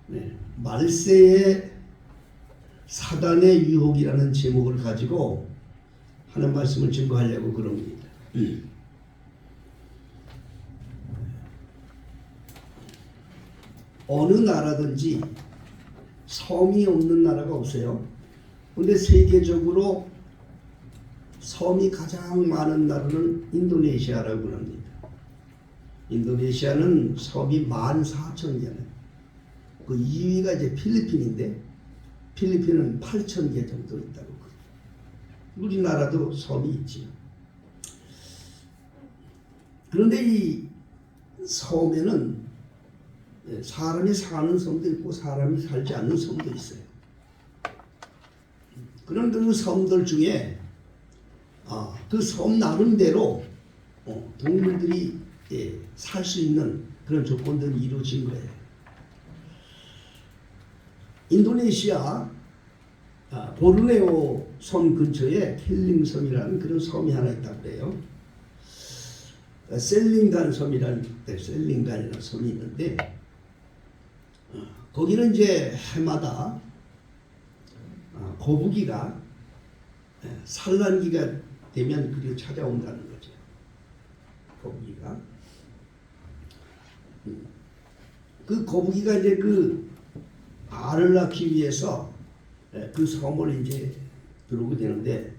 네, 말세의 사단의 유혹이라는 제목을 가지고 하는 말씀을 증거하려고 그럽니다. 어느 나라든지 섬이 없는 나라가 없어요. 근데 세계적으로 섬이 가장 많은 나라는 인도네시아라고 합니다. 인도네시아는 섬이 14,000개네. 그 2위가 이제 필리핀인데 필리핀은 8,000개 정도 있다고 그래요. 우리나라도 섬이 있지요. 그런데 이 섬에는 사람이 사는 섬도 있고 사람이 살지 않는 섬도 있어요. 그런 그 섬들 중에 그 섬 나름대로 동물들이 살 수 있는 그런 조건들이 이루어진 거예요. 인도네시아 보르네오 섬 근처에 켈링 섬이라는 그런 섬이 하나 있다고 그래요. 셀링간 섬이라는 섬이 있는데 거기는 이제 해마다 거북이가 산란기가 되면 그리고 찾아온다는 거죠. 거북이가 그 거북이가 이제 그 알을 낳기 위해서 그 섬을 이제 들어오게 되는데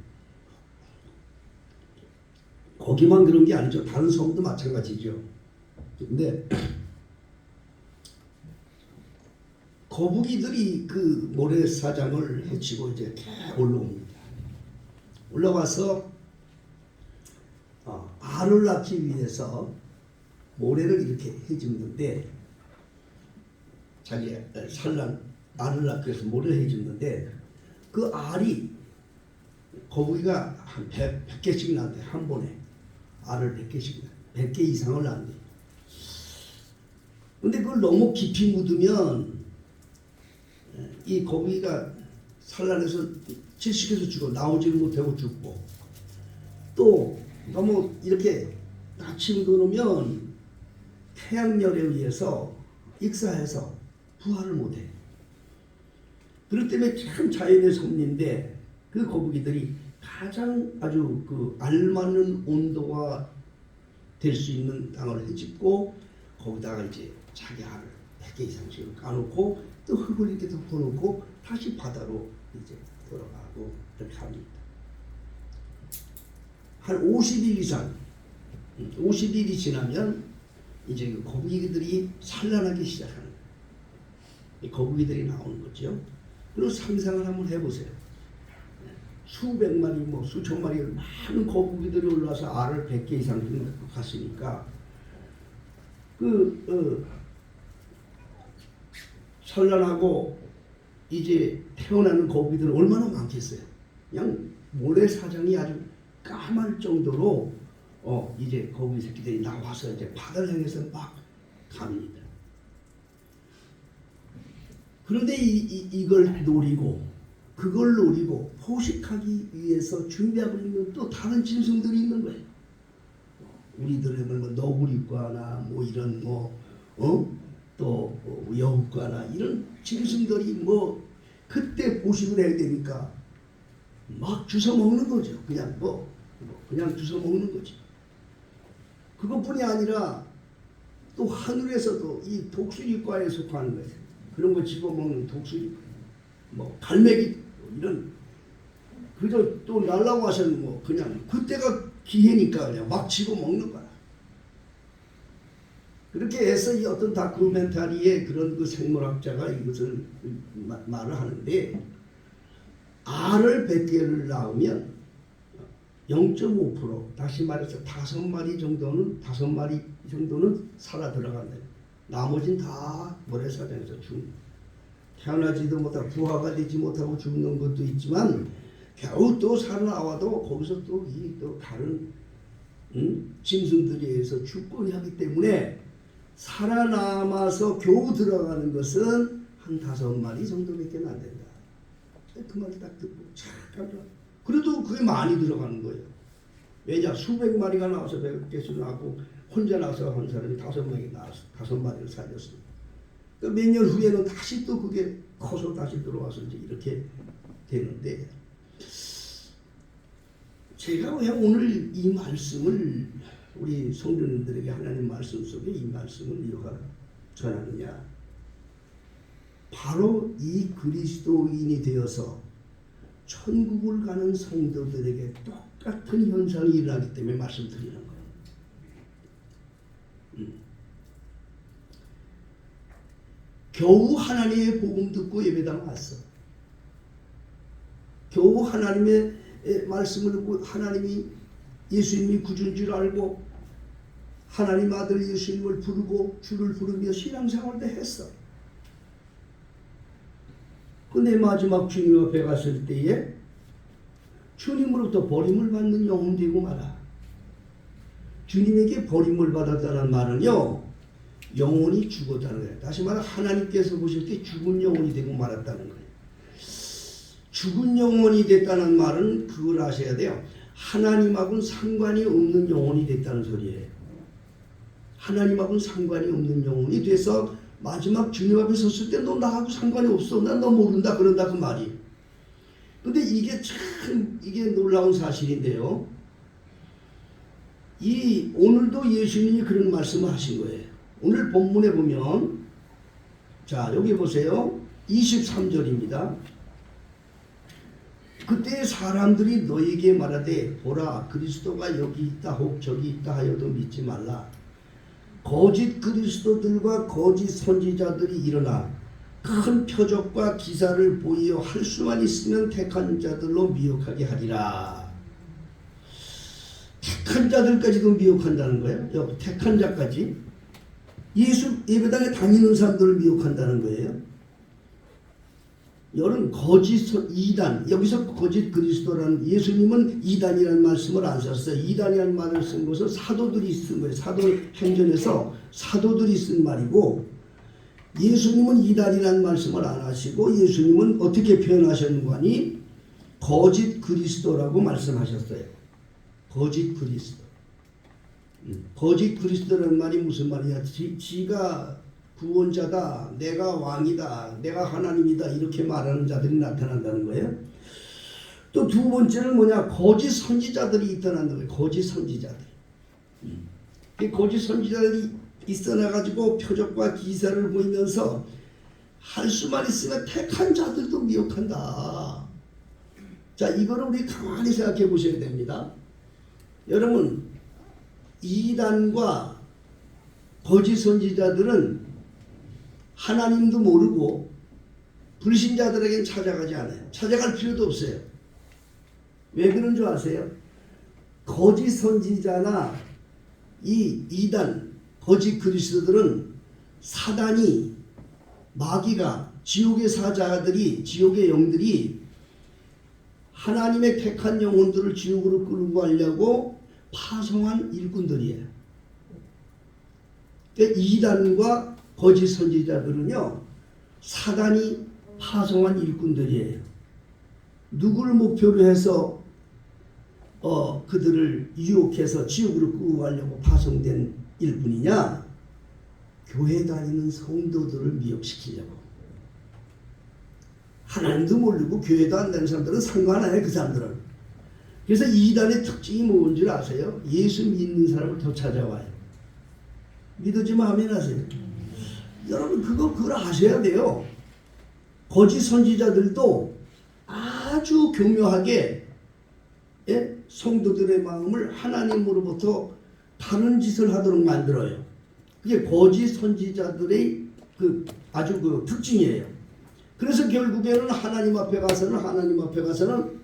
거기만 그런 게 아니죠. 다른 섬도 마찬가지죠. 근데 거북이들이 그 모래사장을 헤치고 이제 올라옵니다. 올라와서 알을 낳기 위해서 모래를 이렇게 헤집는데 자기 알을 낳기 위해서 모래를 헤집는데 그 알이 거북이가 한 100개씩 낳는데 한 번에 알을 100개씩 100개 이상을 낳는데 근데 그걸 너무 깊이 묻으면 이 거북이가 산란해서 질식해서 죽어 나오지를 못하고 죽고 또 너무 이렇게 닫히 묻어놓으면 태양열에 의해서 익사해서 부활을 못해. 그렇기 때문에 참 자연의 섭리인데 그 거북이들이 가장 아주 그 알맞는 온도가 될 수 있는 땅을 헤집고 거기다가 이제 자기 알을 100개 이상씩 까놓고 또 흙을 이렇게 덮어놓고 다시 바다로 이제 돌아가고 이렇게 합니다. 한 50일 이상 50일이 지나면 이제 그 거북이들이 산란하기 시작하는 거예요. 이 거북이들이 나오는 거죠. 그리고 상상을 한번 해보세요. 수백 마리, 뭐 수천 마리 많은 거북이들이 올라와서 알을 100개 이상 갔으니까 산란하고 이제 태어나는 거북이들은 얼마나 많겠어요. 그냥 모래사장이 아주 까말 정도로 이제 거북이 새끼들이 나와서 이제 바다를 향해서 막 갑니다. 그런데 이걸 노리고 그걸 노리고 포식하기 위해서 준비하고 있는 또 다른 짐승들이 있는 거예요. 우리들의 뭐 너구리과나 뭐 이런 또 여우과나 이런 짐승들이 뭐 그때 포식을 해야 되니까 막 주워 먹는 거죠. 그냥 그냥 주워 먹는 거죠. 그것뿐이 아니라 또 하늘에서도 이 독수리과에 속하는 거예요. 그런 거 집어먹는 독수리, 뭐 갈매기 이런 그저 또 날라와서 뭐 그냥 그때가 기회니까 그냥 막 집어먹는 거야. 그렇게 해서 이 어떤 다큐멘터리의 그런 그 생물학자가 이것을 말을 하는데 알을 100개를 낳으면 0.5% 다시 말해서 5마리 정도는 살아 들어간다. 나머지는 다 모래사장에서 죽는. 태어나지도 못하고 부화가 되지 못하고 죽는 것도 있지만 겨우 또 살아나와도 거기서 또 다른 짐승들에 의해서 죽곤 하기 때문에 살아남아서 겨우 들어가는 것은 한 5마리 정도밖에 안 된다. 그 말 딱 듣고 착하다. 그래도 그게 많이 들어가는 거예요. 왜냐 수백 마리가 나와서 100개씩 나고 혼자 나서 한 사람이 5명이 나와서 5마리를 살렸습니다. 몇 년 후에는 다시 또 그게 커서 다시 들어와서 이제 이렇게 되는데, 제가 왜 오늘 이 말씀을 우리 성도님들에게 하나님 말씀 속에 이 말씀을 이어가 전하느냐, 바로 이 그리스도인이 되어서 천국을 가는 성도들에게 똑같은 현상이 일어나기 때문에 말씀드리는 거예요. 겨우 하나님의 복음 듣고 예배당 왔어. 겨우 하나님의 말씀을 듣고 하나님이 예수님이 구주인 줄 알고 하나님 아들 예수님을 부르고 주를 부르며 신앙생활도 했어. 근데 마지막 주님 앞에 갔을 때에 주님으로부터 버림을 받는 영혼 되고 말아. 주님에게 버림을 받았다는 말은요, 영혼이 죽었다는 거예요. 다시 말해 하나님께서 보실 때 죽은 영혼이 되고 말았다는 거예요. 죽은 영혼이 됐다는 말은 그걸 아셔야 돼요. 하나님하고는 상관이 없는 영혼이 됐다는 소리예요. 하나님하고는 상관이 없는 영혼이 돼서 마지막 주님 앞에 섰을 때 너 나하고 상관이 없어. 난 너 모른다. 그런다 그 말이. 근데 이게 참 이게 놀라운 사실인데요. 오늘도 예수님이 그런 말씀을 하신 거예요. 오늘 본문에 보면, 자 여기 보세요. 23절입니다. 그때 사람들이 너에게 말하되 보라 그리스도가 여기 있다 혹 저기 있다 하여도 믿지 말라. 거짓 그리스도들과 거짓 선지자들이 일어나 큰 표적과 기사를 보이어 할 수만 있으면 택한 자들로 미혹하게 하리라. 택한 자들까지도 미혹한다는 거예요. 택한 자까지. 예수 예배당에 다니는 사람들을 미혹한다는 거예요. 여러분 거짓 이단, 여기서 거짓 그리스도라는, 예수님은 이단이라는 말씀을 안 썼어요. 이단이라는 말을 쓴 것은 사도들이 쓴 거예요. 사도행전에서 사도들이 쓴 말이고, 예수님은 이단이라는 말씀을 안 하시고 예수님은 어떻게 표현하셨는가 하니 거짓 그리스도라고 말씀하셨어요. 거짓 그리스도. 거짓 그리스도라는 말이 무슨 말이냐, 지가 구원자다, 내가 왕이다, 내가 하나님이다 이렇게 말하는 자들이 나타난다는 거예요. 또 두 번째는 뭐냐, 거짓 선지자들이 있다는 거예요. 거짓 선지자들. 거짓 선지자들이 있어나가지고 표적과 기사를 보이면서 할 수만 있으면 택한 자들도 미혹한다. 자, 이거를 우리 가만히 생각해 보셔야 됩니다. 여러분, 이단과 거짓 선지자들은 하나님도 모르고 불신자들에게는 찾아가지 않아요. 찾아갈 필요도 없어요. 왜 그런 줄 아세요? 거짓 선지자나 이 이단, 거짓 그리스도들은 사단이, 마귀가, 지옥의 사자들이, 지옥의 영들이 하나님의 택한 영혼들을 지옥으로 끌고 가려고 파송한 일꾼들이에요. 그러니까 이단과 거짓 선지자들은요, 사단이 파송한 일꾼들이에요. 누구를 목표로 해서 그들을 유혹해서 지옥으로 끌고 가려고 파송된 일꾼이냐? 교회 다니는 성도들을 미혹시키려고. 하나님도 모르고 교회도 안 다니는 사람들은 상관 안 해요. 그 사람들은. 그래서 이단의 특징이 뭔 줄 아세요? 예수 믿는 사람을 더 찾아와요. 믿어지면 아멘 하세요. 여러분 그걸 아셔야 돼요. 거짓 선지자들도 아주 교묘하게, 예? 성도들의 마음을 하나님으로부터 다른 짓을 하도록 만들어요. 그게 거짓 선지자들의 아주 그 특징이에요. 그래서 결국에는 하나님 앞에 가서는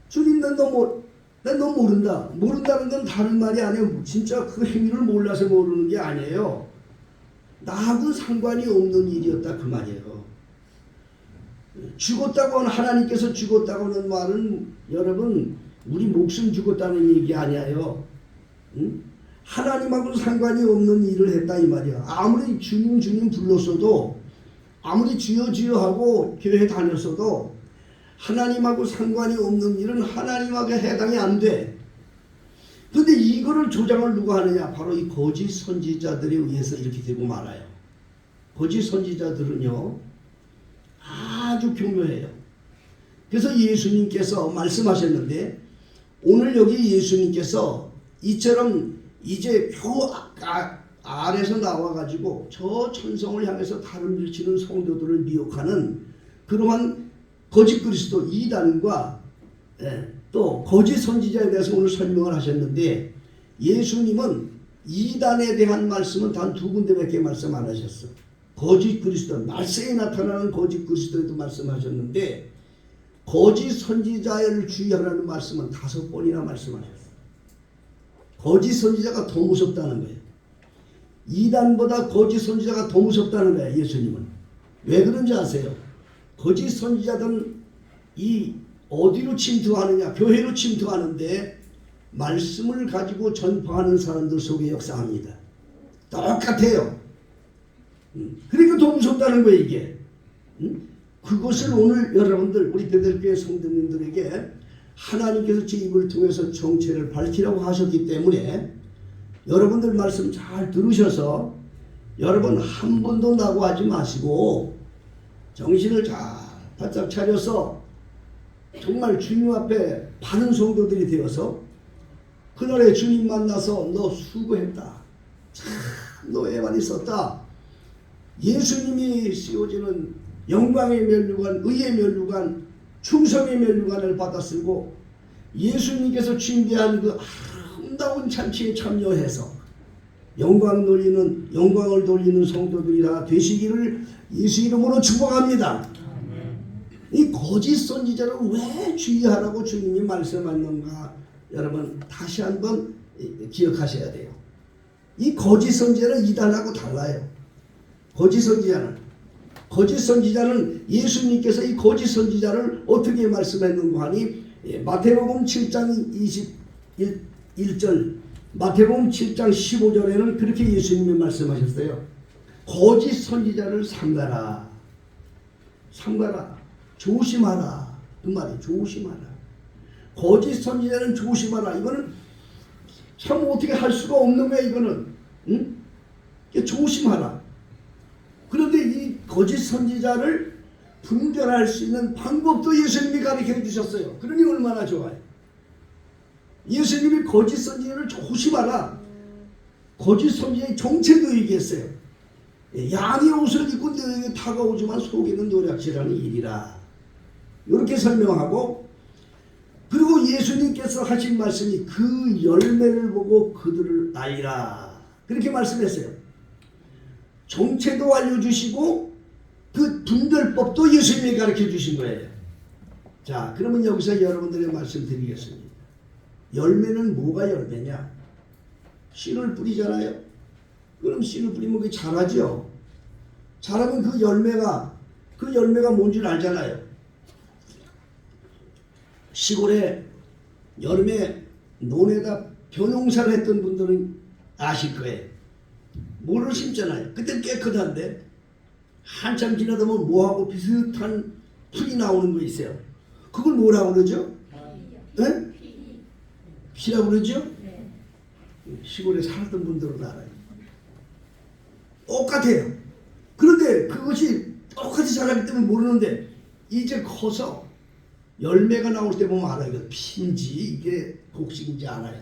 주님 난 너 모른다. 모른다는 건 다른 말이 아니에요. 진짜 그 행위를 몰라서 모르는 게 아니에요. 나하고 상관이 없는 일이었다 그 말이에요. 죽었다고 하는, 하나님께서 죽었다고 하는 말은 여러분 우리 목숨 죽었다는 얘기 아니에요. 응? 하나님하고는 상관이 없는 일을 했다 이 말이야. 아무리 주님 불렀어도, 아무리 주여 하고 교회 다녔어도 하나님하고 상관이 없는 일은 하나님하고 해당이 안 돼. 근데 이거를 조장을 누가 하느냐? 바로 이 거짓 선지자들에 의해서 이렇게 되고 말아요. 거짓 선지자들은요 아주 교묘해요. 그래서 예수님께서 말씀하셨는데 오늘 여기 예수님께서 이처럼 이제 겨우 아래서 나와가지고 저 천성을 향해서 다름질 치는 성도들을 미혹하는 그러한 거짓 그리스도 이단과 또 거짓 선지자에 대해서 오늘 설명을 하셨는데 예수님은 이단에 대한 말씀은 단 두 군데밖에 말씀 안 하셨어. 거짓 그리스도, 말세에 나타나는 거짓 그리스도에도 말씀하셨는데 거짓 선지자를 주의하라는 말씀은 5번이나 말씀하셨어요. 거짓 선지자가 더 무섭다는 거예요. 이단보다 거짓 선지자가 더 무섭다는 거예요. 예수님은. 왜 그런지 아세요? 거짓 선지자들은 이 어디로 침투하느냐? 교회로 침투하는데 말씀을 가지고 전파하는 사람들 속에 역사합니다. 똑같아요. 그러니까 더 무섭다는 거예요 이게. 그것을 오늘 여러분들 우리 베델교회 성도님들에게 하나님께서 제 입을 통해서 정체를 밝히라고 하셨기 때문에 여러분들 말씀 잘 들으셔서 여러분 한 번도 낙오하지 마시고 정신을 잘 바짝 차려서 정말 주님 앞에 바른 성도들이 되어서 그날에 주님 만나서 너 수고했다. 참 너 애만 있었다. 예수님이 씌워지는 영광의 면류관, 의의 면류관, 충성의 면류관을 받아 쓰고 예수님께서 준비한 그 아름다운 잔치에 참여해서 영광을 돌리는 성도들이 다 되시기를 예수 이름으로 축복합니다. 이 거짓 선지자를 왜 주의하라고 주님이 말씀하셨는가 여러분 다시 한번 기억하셔야 돼요. 이 거짓 선지자는 이단하고 달라요. 거짓 선지자는 예수님께서 이 거짓 선지자를 어떻게 말씀했는가 하니 마태복음 7장 21절 마태복음 7장 15절에는 그렇게 예수님이 말씀하셨어요. 거짓 선지자를 삼가라. 조심하라. 그 말이 조심하라. 거짓 선지자는 조심하라. 이거는 참 어떻게 할 수가 없는 거야 이거는. 응? 조심하라. 그런데 이 거짓 선지자를 분별할 수 있는 방법도 예수님이 가르쳐 주셨어요. 그러니 얼마나 좋아요. 예수님이 거짓 선지자를 조심하라. 거짓 선지자의 정체도 얘기했어요. 양의 옷을 입고 너에게 다가오지만 속에는 노략질하는 일이라. 이렇게 설명하고 그리고 예수님께서 하신 말씀이 그 열매를 보고 그들을 알리라. 그렇게 말씀했어요. 정체도 알려주시고 그 분별법도 예수님이 가르쳐 주신 거예요. 자, 그러면 여기서 여러분들의 말씀 드리겠습니다. 열매는 뭐가 열매냐? 씨를 뿌리잖아요. 그럼 씨를 뿌리면 그게 자라죠. 자라면 그 열매가 뭔 줄 알잖아요. 시골에 여름에 논에다 벼농사를 했던 분들은 아실 거예요. 모를 심잖아요. 그때 깨끗한데 한참 지나다 보면 뭐하고 비슷한 풀이 나오는 거 있어요. 그걸 뭐라고 그러죠? 네? 피라고 그러죠? 시골에 살았던 분들은 알아요. 똑같아요. 그런데 그것이 똑같이 자라기 때문에 모르는데 이제 커서 열매가 나올 때 보면 알아요. 이거 피인지 이게 곡식인지 알아요.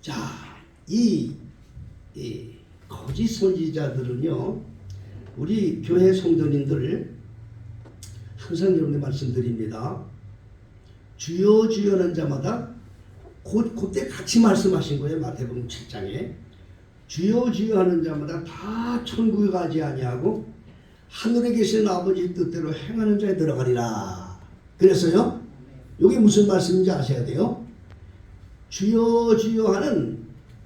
자, 이 거짓 선지자들은요, 우리 교회 성도님들 항상 이렇게 말씀드립니다. 주여 주여 하는 자마다 그때 같이 말씀하신 거예요. 마태복음 7장에 주여 주여 하는 자마다 다 천국에 가지 아니하고 하늘에 계신 아버지 뜻대로 행하는 자에 들어가리라. 그래서요, 이게 무슨 말씀인지 아셔야 돼요. 주여 주여 하는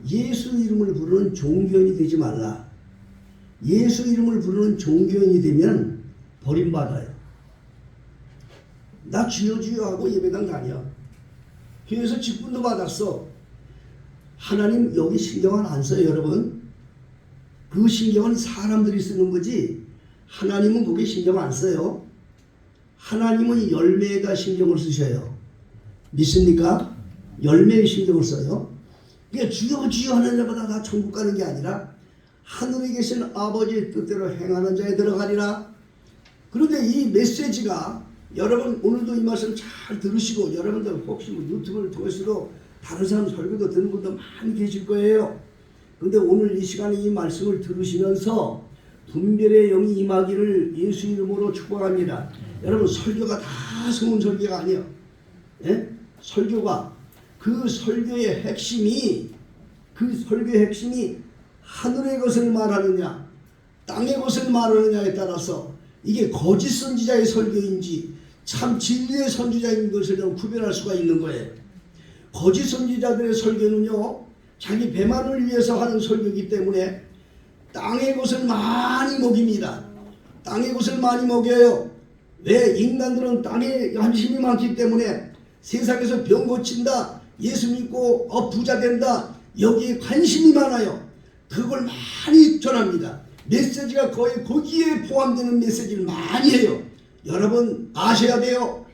예수 이름을 부르는 종교인이 되지 말라. 예수 이름을 부르는 종교인이 되면 버림받아요. 나 주여 주여 하고 예배당 다녀. 교회에서 직분도 받았어. 하나님 여기 신경은 안 써요, 여러분. 그 신경은 사람들이 쓰는 거지 하나님은 거기에 신경 안 써요. 하나님은 열매에다 신경을 쓰셔요. 믿습니까? 열매에 신경을 써요. 그러니까 주여 주여 하는 자마다 다 천국 가는 게 아니라 하늘에 계신 아버지의 뜻대로 행하는 자에 들어가리라. 그런데 이 메시지가 여러분 오늘도 이 말씀 잘 들으시고 여러분들 혹시 유튜브를 통해서도 다른 사람 설교도 듣는 분도 많이 계실 거예요. 그런데 오늘 이 시간에 이 말씀을 들으시면서 분별의 영이 임하기를 예수 이름으로 축복합니다. 여러분 설교가 다 좋은 설교가 아니에요. 예? 설교가 그 설교의 핵심이 하늘의 것을 말하느냐 땅의 것을 말하느냐에 따라서 이게 거짓 선지자의 설교인지 참 진리의 선지자인 것을 구별할 수가 있는 거예요. 거짓 선지자들의 설교는요 자기 배만을 위해서 하는 설교이기 때문에 땅의 것을 많이 먹입니다. 땅의 것을 많이 먹여요. 왜? 인간들은 땅에 관심이 많기 때문에 세상에서 병 고친다, 예수 믿고 부자 된다, 여기에 관심이 많아요. 그걸 많이 전합니다. 메시지가 거의 거기에 포함되는 메시지를 많이 해요. 여러분 아셔야 돼요.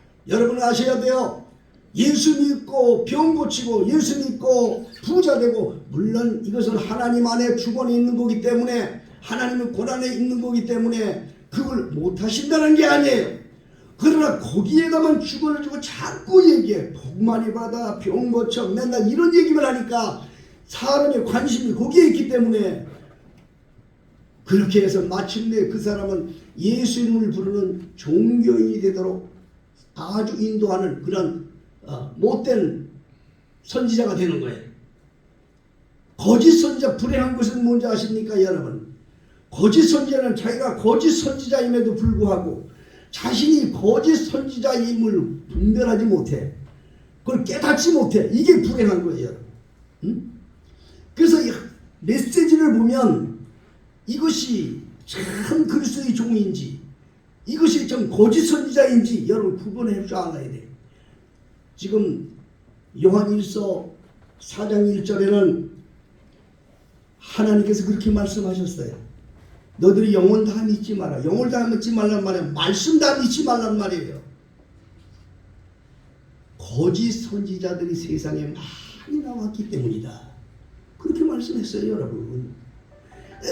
예수 믿고 병 고치고 예수 믿고 부자 되고, 물론 이것은 하나님 안에 주권이 있는 거기 때문에 하나님의 권한에 있는 거기 때문에 그걸 못하신다는 게 아니에요. 그러나 거기에다만 주권을 주고 자꾸 얘기해. 복 많이 받아, 병 고쳐, 맨날 이런 얘기만 하니까 사람의 관심이 거기에 있기 때문에 그렇게 해서 마침내 그 사람은 예수 이름을 부르는 종교인이 되도록 아주 인도하는 그런 못된 선지자가 되는 거예요. 거짓 선지자, 불행한 것은 뭔지 아십니까 여러분? 거짓 선지자는 자기가 거짓 선지자임에도 불구하고 자신이 거짓 선지자임을 분별하지 못해. 그걸 깨닫지 못해. 이게 불행한 거예요. 응? 그래서 이 메시지를 보면 이것이 참 그리스도의 종인지 이것이 좀 거짓 선지자인지 여러분 구분할 줄 알아야 돼. 지금 요한일서 4장 1절에는 하나님께서 그렇게 말씀하셨어요. 너들이 영혼 다 믿지 마라. 영혼 다 믿지 말란 말이에요. 말씀 다 믿지 말란 말이에요. 거짓 선지자들이 세상에 많이 나왔기 때문이다. 그렇게 말씀했어요 여러분.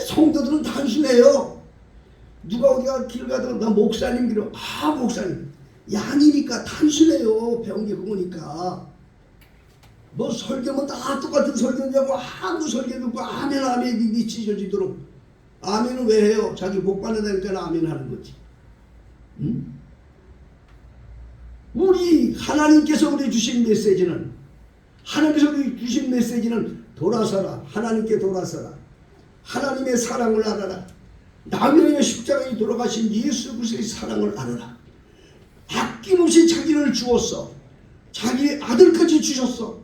성도들은 단순해요. 누가 어디가 길 가다가 나 목사님 그러 목사님 양이니까 단순해요. 배운 게 그거니까. 뭐 설교면 다 똑같은 설교냐고 아무 설교 듣고 아멘 아멘 미치셔지도록. 아멘은 왜 해요? 자기 복 받는다니까 아멘 하는 거지. 응? 우리 하나님께서 우리 주신 메시지는 돌아서라. 하나님께 돌아서라. 하나님의 사랑을 알아라. 나를 위해 십자가에 돌아가신 예수 그리스도의 사랑을 알아라. 아낌없이 자기를 주었어. 자기 아들까지 주셨어.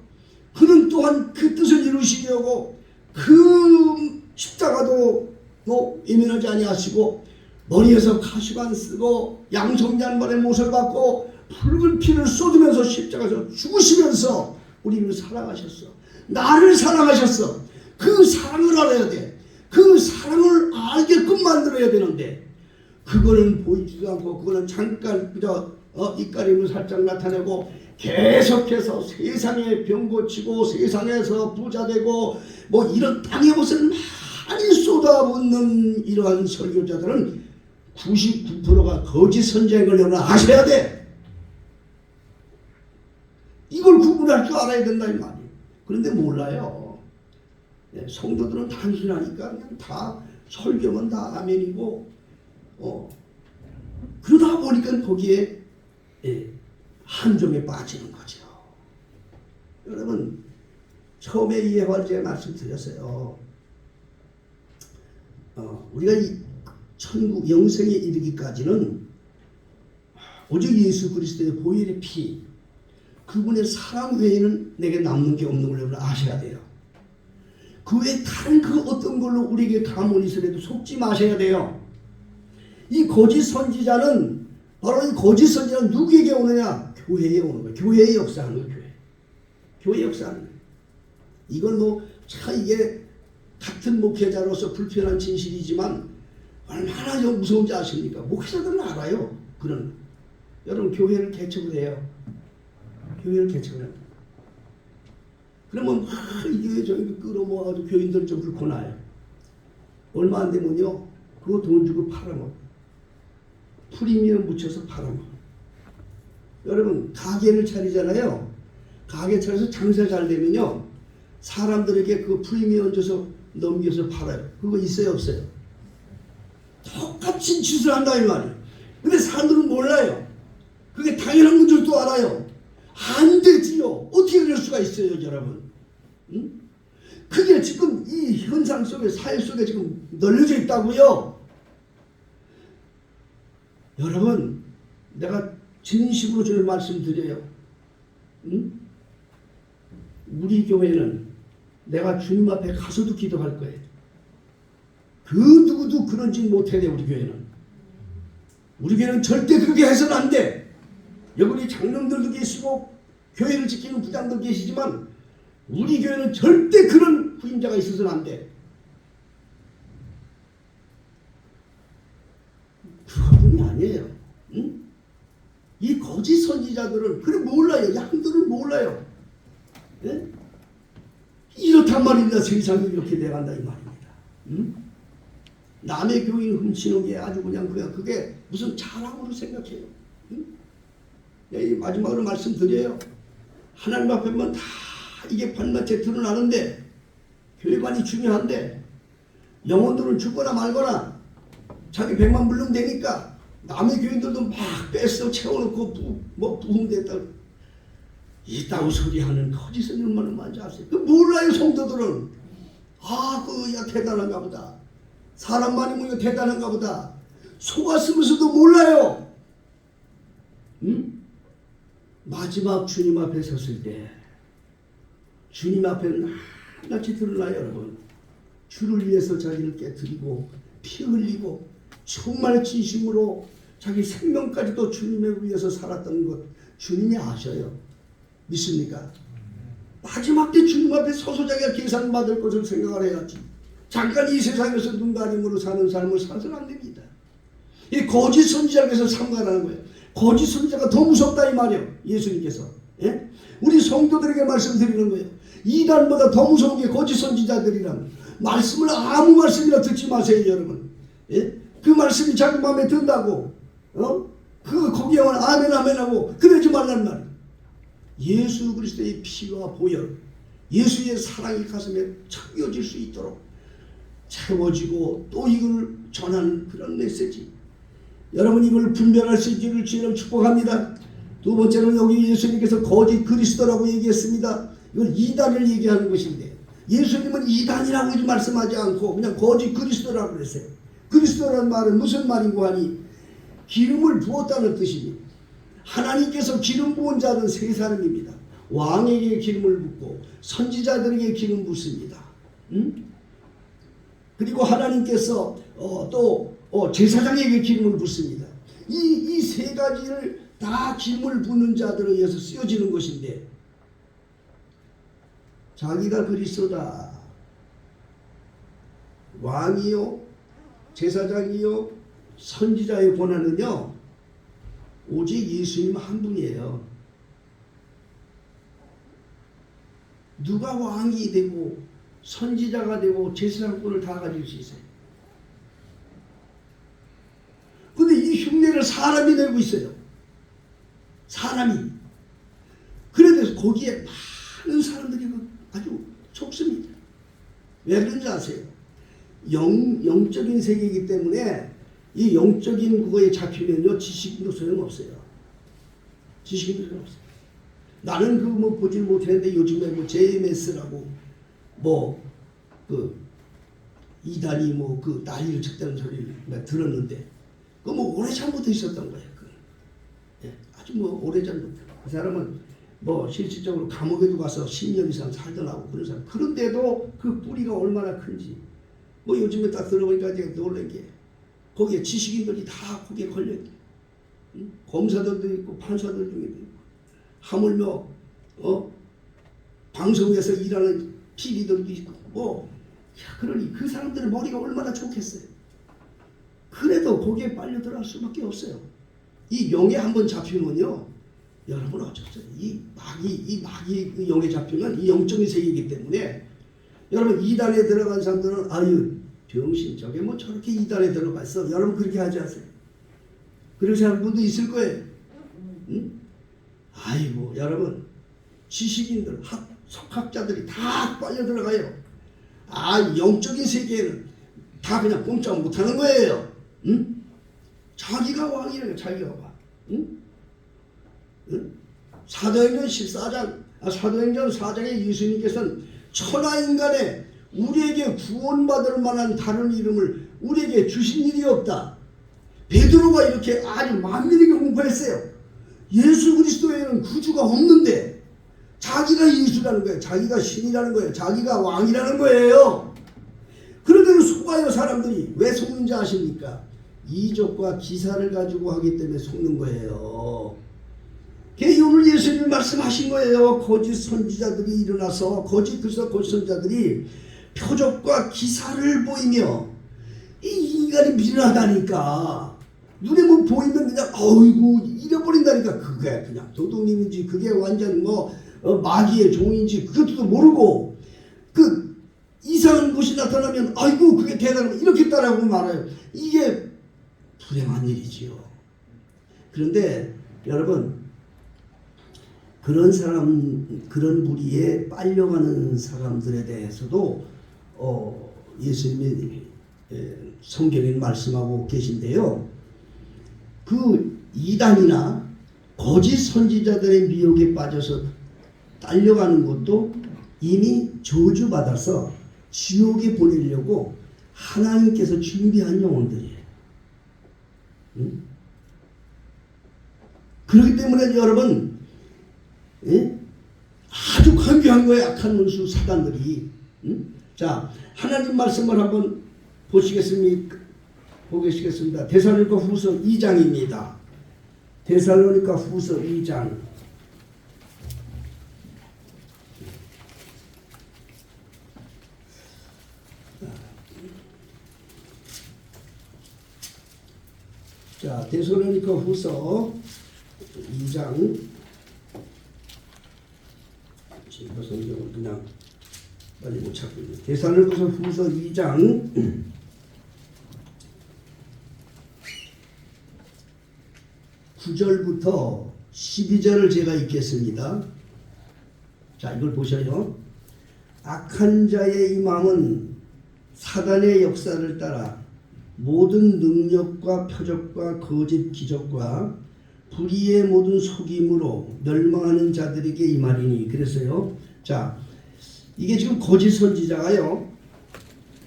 그는 또한 그 뜻을 이루시려고 그 십자가도 예민하지 아니하시고 머리에서 가시관 쓰고 양성잔발의 못을 받고 붉은 피를 쏟으면서 십자가에서 죽으시면서 우리를 사랑하셨어. 나를 사랑하셨어. 그 사랑을 알아야 돼. 그 사랑을 알게끔 만들어야 되는데 그거는 보이지도 않고 그거는 잠깐 입가림을 살짝 나타내고 계속해서 세상에 병 고치고 세상에서 부자 되고 뭐 이런 땅의 것을 많이 쏟아붓는 이러한 설교자들은 99%가 거짓 선지자인 걸 여러분 아셔야 돼. 이걸 구분할 줄 알아야 된다 이 말이에요. 그런데 몰라요. 성도들은 단순하니까 그냥 다 설교면 다 아멘이고 그러다 보니까 거기에 함정에 빠지는 거죠. 여러분 처음에 이해할 제가 말씀드렸어요. 우리가 이 천국 영생에 이르기까지는 오직 예수 그리스도의 보혈의 피, 그분의 사랑 외에는 내게 남는 게 없는 걸 여러분 아셔야 돼요. 그 외에 다른 그 어떤 걸로 우리에게 가문이 있으려도 속지 마셔야 돼요. 이 거짓 선지자는 바로 이 거짓 선지자는 누구에게 오느냐? 교회에 오는 거예요. 교회의 역사하는 거예요. 교회 역사하는 거예요. 이건 이게 같은 목회자로서 불편한 진실이지만 얼마나 무서운지 아십니까? 목회자들은 알아요. 여러분 교회를 개척을 해요. 교회를 개척을 해요. 그러면 이 교회 저기 끌어모아가지고 교인들 좀 긁고 나요. 얼마 안 되면요 그거 돈 주고 팔아먹어. 프리미엄 붙여서 팔아먹어. 여러분 가게를 차리잖아요. 가게 차려서 장사 잘 되면요 사람들에게 그 프리미엄 줘서 넘겨서 팔아요. 그거 있어요 없어요? 똑같이 짓을 한다 이 말이에요. 근데 사람들은 몰라요. 그게 당연한 건 줄도 알아요. 안 되지요. 어떻게 그럴 수가 있어요 여러분. 응? 그게 지금 이 현상 속에 사회 속에 지금 널려져 있다고요. 여러분 내가 진심으로 주는 말씀 드려요. 응? 우리 교회는 내가 주님 앞에 가서도 기도할 거예요. 그 누구도 그런지 못해. 우리 교회는. 우리 교회는 절대 그렇게 해서는 안 돼. 여기 장로들도 계시고 교회를 지키는 부장도 계시지만 우리 교회는 절대 그런 후임자가 있어서는 안 돼. 그분이 아니에요. 응? 이 거짓 선지자들은 그래 몰라요. 양들은 몰라요. 예? 이렇단 말입니다. 세상이 이렇게 돼간다 이 말입니다. 응? 남의 교인 훔치는 게 아주 그냥 그게 무슨 자랑으로 생각해요. 응? 이 마지막으로 말씀드려요. 하나님 앞에만 다 이게 반마치 드러나는데 교회관이 중요한데 영혼들은 죽거나 말거나 자기 백만 불르면 되니까 남의 교인들도 막 뺏어 채워놓고 부흥됐다 이따구 소리하는 거짓은 얼마나 많이 아세요? 그 몰라요 성도들은. 그야 대단한가 보다. 사람 많이 모여 대단한가 보다. 속았으면서도 몰라요. 응? 마지막 주님 앞에 섰을 때 주님 앞에는 하나같이 드러나요 여러분. 주를 위해서 자기를 깨뜨리고 피 흘리고 정말 진심으로 자기 생명까지도 주님을 위해서 살았던 것 주님이 아셔요. 믿습니까? 마지막 때 주님 앞에 서서 자기가 계산받을 것을 생각을 해야지. 잠깐 이 세상에서 눈 가림으로 사는 삶을 사서는 안 됩니다. 이 거짓 선지자에서 상관하는 거예요. 거짓 선지자가 더 무섭다 이 말이에요. 예수님께서. 예? 우리 성도들에게 말씀드리는 거예요. 이단보다 더 무서운 게 거짓 선지자들이라는 말씀을 아무 말씀이나 듣지 마세요 여러분. 예? 그 말씀이 자기 마음에 든다고 거기에만 아멘 하고 그러지 말란 말이에요. 예수 그리스도의 피와 보혈 예수의 사랑이 가슴에 참여질 수 있도록 채워지고 또 이걸 전하는 그런 메시지. 여러분 이걸 분별할 수 있기를 주님 축복합니다. 두 번째는 여기 예수님께서 거짓 그리스도라고 얘기했습니다. 이걸 이단을 얘기하는 것인데 예수님은 이단이라고 말씀하지 않고 그냥 거짓 그리스도라고 그랬어요. 그리스도라는 말은 무슨 말인고 하니 기름을 부었다는 뜻입니다. 하나님께서 기름 부은 자는 세 사람입니다. 왕에게 기름을 붓고 선지자들에게 기름 붓습니다. 그리고 하나님께서 또 제사장에게 기름을 붓습니다. 이 세 가지를 다 기름을 붓는 자들에 의해서 쓰여지는 것인데 자기가 그리스도다. 왕이요 제사장이요 선지자의 권한은요 오직 예수님 한 분이에요. 누가 왕이 되고 선지자가 되고 제사장권을 다 가질 수 있어요. 근데 이 흉내를 사람이 내고 있어요. 사람이. 그래서 거기에 많은 사람들이 아주 속습니다. 왜 그런지 아세요? 영적인 세계이기 때문에 이 영적인 그거에 잡히면요 지식도 소용없어요. 지식도 소용없어요. 나는 그거 보질 못했는데 요즘에 JMS라고 이단이 난리를 쳤다는 소리를 들었는데 그거 오래전부터 있었던 거예요. 예, 아주 오래전부터. 그 사람은 실질적으로 감옥에도 가서 10년 이상 살던 하고 그런 사람. 그런데도 그 뿌리가 얼마나 큰지 요즘에 딱 들어보니까 제가 놀란 게 거기에 지식인들이 다 거기에 걸려있대. 검사들도 있고 판사들 중에도 있고 하물며 방송에서 일하는 PD들도 있고 그러니 그 사람들의 머리가 얼마나 좋겠어요. 그래도 거기에 빨려 들어갈 수밖에 없어요. 이 영에 한번 잡히면요 여러분 어쩌세요. 이 마귀 영에 잡히면 이 영적인 세계이기 때문에 여러분 이단에 들어간 사람들은 병신 저게 뭐 저렇게 이단에 들어갔어. 여러분 그렇게 하지 않으세요? 그렇게 하는 분도 있을 거예요. 응? 아이고 여러분 지식인들 석학자들이 다 빨려 들어가요. 영적인 세계에는 다 그냥 꼼짝 못하는 거예요. 응? 자기가 왕이래요. 자기가 왕. 응? 응? 사도행전 4장에 예수님께서는 천하인간에 우리에게 구원받을 만한 다른 이름을 우리에게 주신 일이 없다. 베드로가 이렇게 아주 만민에게 공포했어요. 예수 그리스도에는 구주가 없는데 자기가 예수라는 거예요. 자기가 신이라는 거예요. 자기가 왕이라는 거예요. 그런데도 속아요. 사람들이. 왜 속는지 아십니까? 이적과 기사를 가지고 하기 때문에 속는 거예요. 오늘 예수님이 말씀하신 거예요. 거짓 선지자들이 일어나서 거짓 선지자들이 표적과 기사를 보이며 이 인간이 미련하다니까 눈에 뭐 보이면 그냥 어이구 잃어버린다니까. 그게 그냥 도둑님인지 그게 완전 마귀의 종인지 그것도 모르고 그 이상한 것이 나타나면 아이고 그게 대단한 이렇게 따라하고 말아요. 이게 불행한 일이지요. 그런데 여러분 그런 무리에 빨려가는 사람들에 대해서도 예수님이 성경에 말씀하고 계신데요. 그 이단이나 거짓 선지자들의 미혹에 빠져서 딸려가는 것도 이미 저주받아서 지옥에 보내려고 하나님께서 준비한 영혼들이에요. 응? 그렇기 때문에 여러분 아주 강교한 거예요. 악한 원수 사단들이. 응? 자, 하나님 말씀을 한번 보시겠습니다. 데살로니가 후서 2장입니다. 데살로니가 후서 2장. 자, 데살로니가 후서 2장. 지금 성경을 그냥 빨리 못 찾고 있네. 데살로니가 후서 2장 9절부터 12절을 제가 읽겠습니다. 자, 이걸 보셔요. 악한 자의 이 마음은 사단의 역사를 따라 모든 능력과 표적과 거짓 기적과 불의의 모든 속임으로 멸망하는 자들에게 이 말이니. 그래서요. 자, 이게 지금 거짓 선지자가요.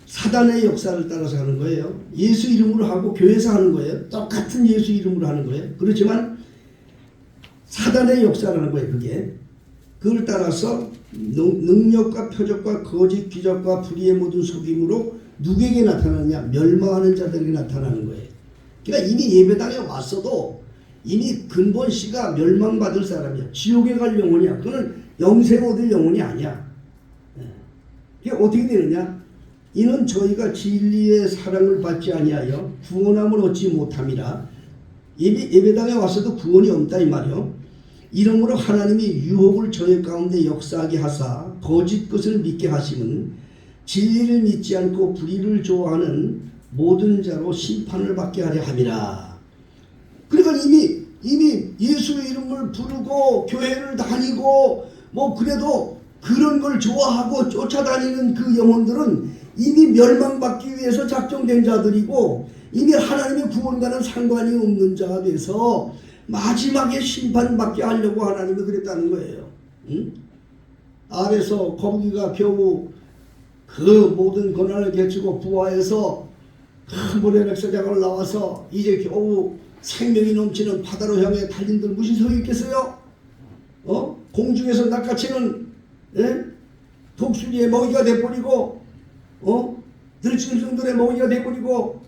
사단의 역사를 따라서 하는 거예요. 예수 이름으로 하고 교회에서 하는 거예요. 똑같은 예수 이름으로 하는 거예요. 그렇지만 사단의 역사라는 거예요. 그걸 따라서 능력과 표적과 거짓 기적과 불의의 모든 속임으로 누구에게 나타나느냐? 멸망하는 자들에게 나타나는 거예요. 그러니까 이미 예배당에 왔어도 이미 근본 씨가 멸망받을 사람이야. 지옥에 갈 영혼이야. 그거는 영생 얻을 영혼이 아니야. 그게 어떻게 되느냐? 이는 저희가 진리의 사랑을 받지 아니하여 구원함을 얻지 못함이라. 예배당에 왔어도 구원이 없다 이 말이요. 이러므로 하나님이 유혹을 저희 가운데 역사하게 하사 거짓 것을 믿게 하심은 진리를 믿지 않고 불의를 좋아하는 모든 자로 심판을 받게 하려 함이라. 그러니까 이미 예수의 이름을 부르고 교회를 다니고 그래도 그런 걸 좋아하고 쫓아다니는 그 영혼들은 이미 멸망받기 위해서 작정된 자들이고 이미 하나님의 구원과는 상관이 없는 자가 돼서 마지막에 심판받게 하려고 하나님이 그랬다는 거예요. 응? 아래서 거북이가 겨우 그 모든 고난을 개치고 부하해서 큰 모래백사장을 나와서 이제 겨우 생명이 넘치는 바다로 향해 달린들 무슨 소용이 있겠어요? 공중에서 낚아채는 독수리의 먹이가 돼버리고 들짐승들의 먹이가 돼버리고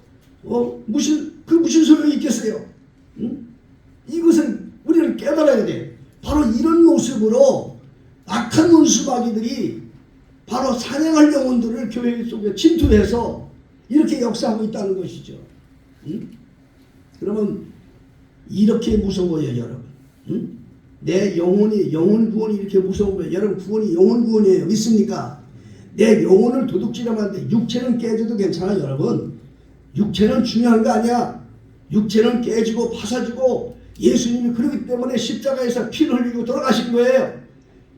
무슨 소용이 있겠어요? 응? 이것은 우리는 깨달아야 돼. 바로 이런 모습으로 악한 원수마귀들이 바로 사냥할 영혼들을 교회 속에 침투해서 이렇게 역사하고 있다는 것이죠. 응? 그러면 이렇게 무서워요, 여러분. 응? 내 영혼 구원이 이렇게 무서운 거예요. 여러분 구원이 영혼 구원이에요. 믿습니까? 내 영혼을 도둑질하면 안 돼. 육체는 깨져도 괜찮아 여러분. 육체는 중요한 거 아니야. 육체는 깨지고 파사지고 예수님이 그러기 때문에 십자가에서 피를 흘리고 돌아가신 거예요.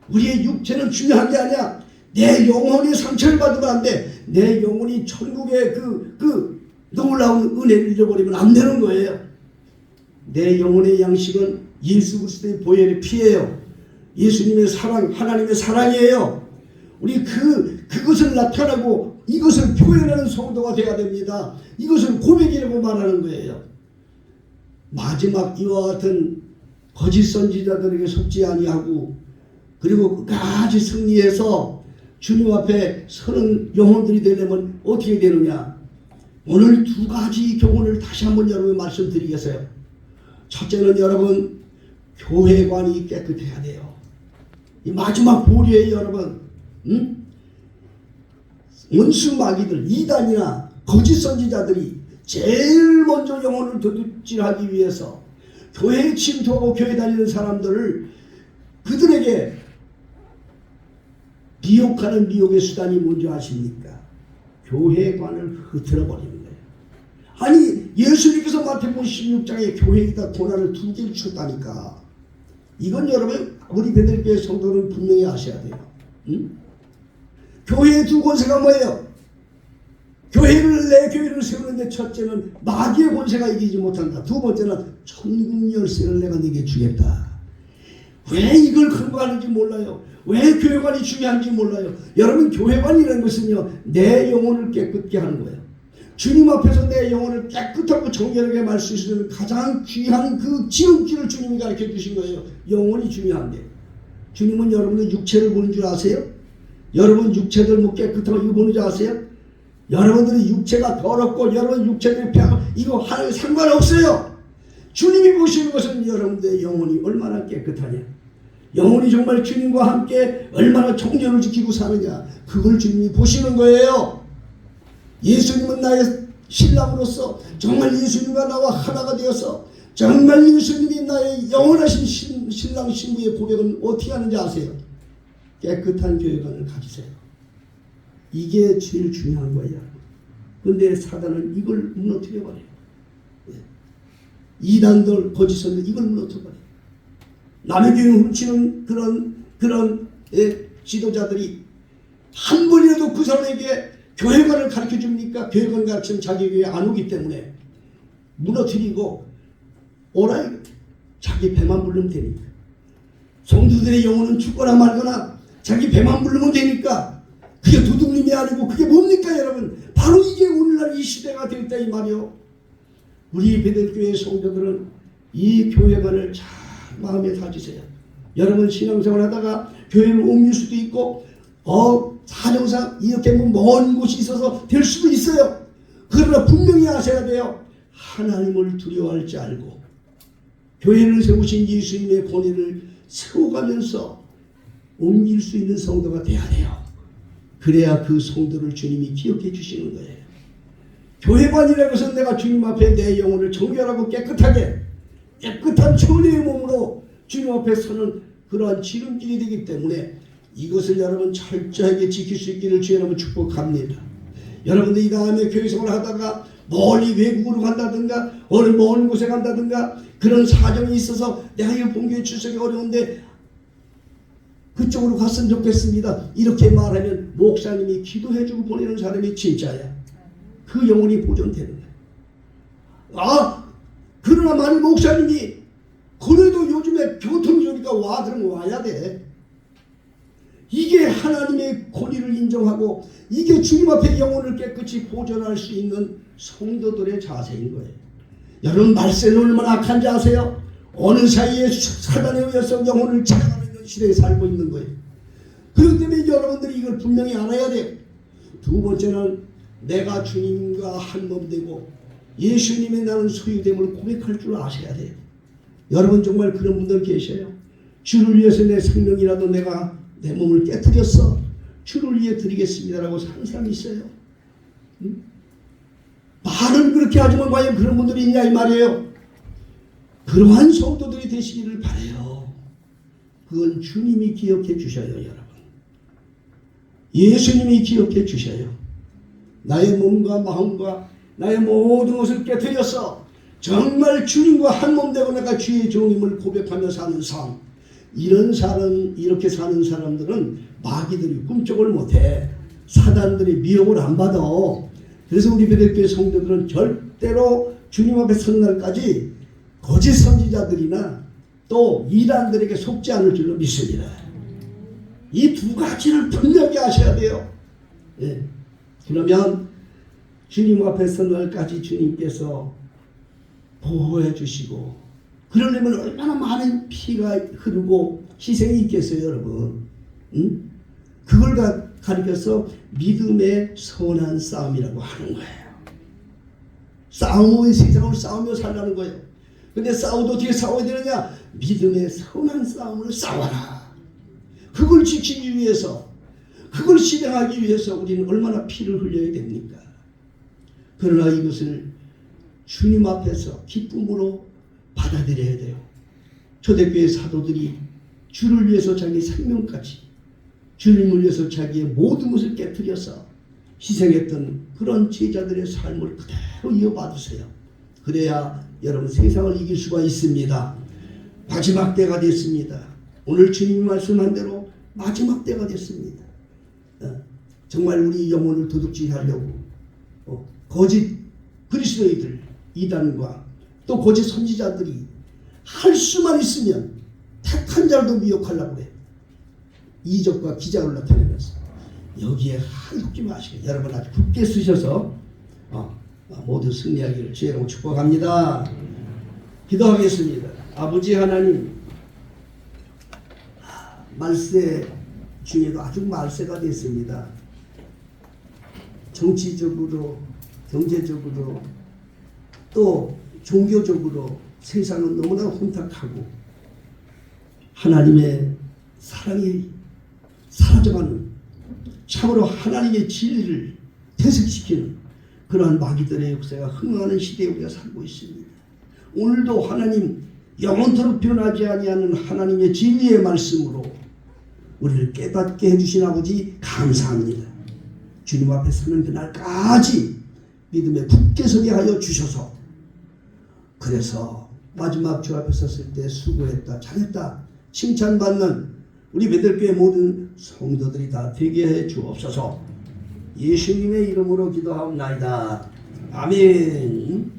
우리의 육체는 중요한 게 아니야. 내 영혼이 상처를 받으면 안 돼. 내 영혼이 천국의 그 놀라운 은혜를 잃어버리면 안 되는 거예요. 내 영혼의 양식은 예수 그리스도의 보혈의 피예요. 예수님의 사랑, 하나님의 사랑이에요. 우리 그것을 나타나고 이것을 표현하는 성도가 되어야 됩니다. 이것을 고백이라고 말하는 거예요. 마지막 이와 같은 거짓 선지자들에게 속지 아니하고 그리고 끝까지 승리해서 주님 앞에 서는 영혼들이 되려면 어떻게 되느냐. 오늘 두 가지 교훈을 다시 한번 여러분 말씀드리겠어요. 첫째는 여러분 교회관이 깨끗해야 돼요. 이 마지막 보리에요 여러분. 원수 마귀들 이단이나 거짓 선지자들이 제일 먼저 영혼을 도둑질하기 위해서 교회에 침투하고 교회 다니는 사람들을 그들에게 미혹하는 미혹의 수단이 뭔지 아십니까? 교회관을 흐트러 버리는 거예요. 아니 예수님께서 마태복음 16장에 교회에다 고난을 두 개를 주셨다니까. 이건 여러분 우리 베들교회 성도는 분명히 아셔야 돼요. 교회의 두 권세가 뭐예요? 내 교회를 세우는데 첫째는 마귀의 권세가 이기지 못한다. 두 번째는 천국 열쇠를 내가 네게 주겠다. 왜 이걸 근거하는지 몰라요. 왜 교회관이 중요한지 몰라요. 여러분 교회관이라는 것은요 내 영혼을 깨끗게 하는 거예요. 주님 앞에서 내 영혼을 깨끗하고 정결하게 말 수 있는 가장 귀한 그 지름길을 주님이 가르쳐 주신 거예요. 영혼이 중요한데 주님은 여러분의 육체를 보는 줄 아세요? 여러분 육체들 뭐 깨끗하고 이거 보는 줄 아세요? 여러분들의 육체가 더럽고 여러분 육체들이 폐하고 이거 하나님 상관없어요. 주님이 보시는 것은 여러분들의 영혼이 얼마나 깨끗하냐, 영혼이 정말 주님과 함께 얼마나 정결을 지키고 사느냐, 그걸 주님이 보시는 거예요. 예수님은 나의 신랑으로서 정말 예수님과 나와 하나가 되어서 정말 예수님이 나의 영원하신 신랑 신부의 고백은 어떻게 하는지 아세요? 깨끗한 교회관을 가지세요. 이게 제일 중요한 거예요. 그런데 사단은 이걸 무너뜨려버려요. 이단들 거짓선들 이걸 무너뜨려버려요. 남의 교회 훔치는 그런 지도자들이 한 번이라도 그 사람에게 교회관을 가르쳐 줍니까? 교회관 가르치면 자기 교회 안 오기 때문에 무너뜨리고 오라 자기 배만 부르면 되니까. 성도들의 영혼은 죽거나 말거나 자기 배만 부르면 되니까. 그게 도둑님이 아니고 그게 뭡니까 여러분? 바로 이게 오늘날 이 시대가 되었다 이 말이요. 우리 베들교회 성도들은 이 교회관을 잘 마음에 다지세요. 여러분 신앙생활 하다가 교회를 옮길 수도 있고 사정상 이렇게 먼 곳이 있어서 될 수도 있어요. 그러나 분명히 아셔야 돼요. 하나님을 두려워할 줄 알고 교회를 세우신 예수님의 권위를 세워가면서 옮길 수 있는 성도가 돼야 돼요. 그래야 그 성도를 주님이 기억해 주시는 거예요. 교회관이라는 것은 내가 주님 앞에 내 영혼을 정결하고 깨끗하게 깨끗한 천의 몸으로 주님 앞에 서는 그러한 지름길이 되기 때문에 이것을 여러분 철저하게 지킬 수 있기를 주의 이름으로 축복합니다. 여러분들 이 다음에 교회 생활을 하다가 멀리 외국으로 간다든가 어느 먼 곳에 간다든가 그런 사정이 있어서 내가 이 본교회 출석이 어려운데 그쪽으로 갔으면 좋겠습니다. 이렇게 말하면 목사님이 기도해주고 보내는 사람이 진짜야. 그 영혼이 보존되는 거야. 그러나 만약 목사님이 그래도 요즘에 교통이 좋으니까 그러면 와야 돼. 이게 하나님의 권위를 인정하고 이게 주님 앞에 영혼을 깨끗이 보존할 수 있는 성도들의 자세인 거예요. 여러분 말세는 얼마나 악한지 아세요? 어느 사이에 사단에 의해서 영혼을 찾아가는 시대에 살고 있는 거예요. 그렇기 때문에 여러분들이 이걸 분명히 알아야 돼요. 두 번째는 내가 주님과 한 몸 되고 예수님의 나는 소유됨을 고백할 줄 아셔야 돼요. 여러분 정말 그런 분들 계셔요. 주를 위해서 내 생명이라도 내가 내 몸을 깨뜨렸어. 주를 위해 드리겠습니다라고 사는 사람이 있어요. 말은 그렇게 하지만 과연 그런 분들이 있냐 이 말이에요. 그러한 성도들이 되시기를 바라요. 그건 주님이 기억해 주셔요. 여러분 예수님이 기억해 주셔요. 나의 몸과 마음과 나의 모든 것을 깨뜨려서 정말 주님과 한 몸 되고 내가 주의 종임을 고백하며 사는 삶. 이렇게 사는 사람들은 마귀들이 꿈쩍을 못해. 사단들이 미혹을 안 받아. 그래서 우리 베델교회 성도들은 절대로 주님 앞에 선 날까지 거짓 선지자들이나 또 이단들에게 속지 않을 줄로 믿습니다. 이 두 가지를 분명히 아셔야 돼요. 예. 그러면 주님 앞에 선 날까지 주님께서 보호해 주시고, 그러려면 얼마나 많은 피가 흐르고 희생이 있겠어요, 여러분. 응? 그걸 가리켜서 믿음의 선한 싸움이라고 하는 거예요. 싸움의 세상을 싸우며 살라는 거예요. 근데 싸워도 어떻게 싸워야 되느냐? 믿음의 선한 싸움을 싸워라. 그걸 지키기 위해서, 그걸 실행하기 위해서 우리는 얼마나 피를 흘려야 됩니까? 그러나 이것을 주님 앞에서 기쁨으로 받아들여야 돼요. 초대교회 사도들이 주를 위해서 자기 생명까지, 주님을 위해서 자기의 모든 것을 깨뜨려서 희생했던 그런 제자들의 삶을 그대로 이어받으세요. 그래야 여러분 세상을 이길 수가 있습니다. 마지막 때가 됐습니다. 오늘 주님이 말씀한 대로 마지막 때가 됐습니다. 정말 우리 영혼을 도둑질하려고 거짓 그리스도인들, 이단과 또 거짓 선지자들이 할 수만 있으면 택한 자도 미혹하려고 해요. 이적과 기적을 나타내면서 여기에 한속지 마시고 여러분 아주 굳게 쓰셔서 모두 승리하기를 주의 이름으로 축복합니다. 기도하겠습니다. 아버지 하나님, 말세 중에도 아주 말세가 됐습니다. 정치적으로, 경제적으로, 또 종교적으로 세상은 너무나 혼탁하고 하나님의 사랑이 사라져가는, 참으로 하나님의 진리를 퇴색시키는 그러한 마귀들의 역사가 흥하는 시대에 우리가 살고 있습니다. 오늘도 하나님 영원토록 변하지 아니하는 하나님의 진리의 말씀으로 우리를 깨닫게 해주신 아버지 감사합니다. 주님 앞에 서는 그날까지 믿음에 굳게 서게 하여 주셔서, 그래서 마지막 주 앞에 섰을 때 수고했다, 잘했다 칭찬받는 우리 베델교회 모든 성도들이 다 되게 해 주옵소서. 예수님의 이름으로 기도하옵나이다. 아멘.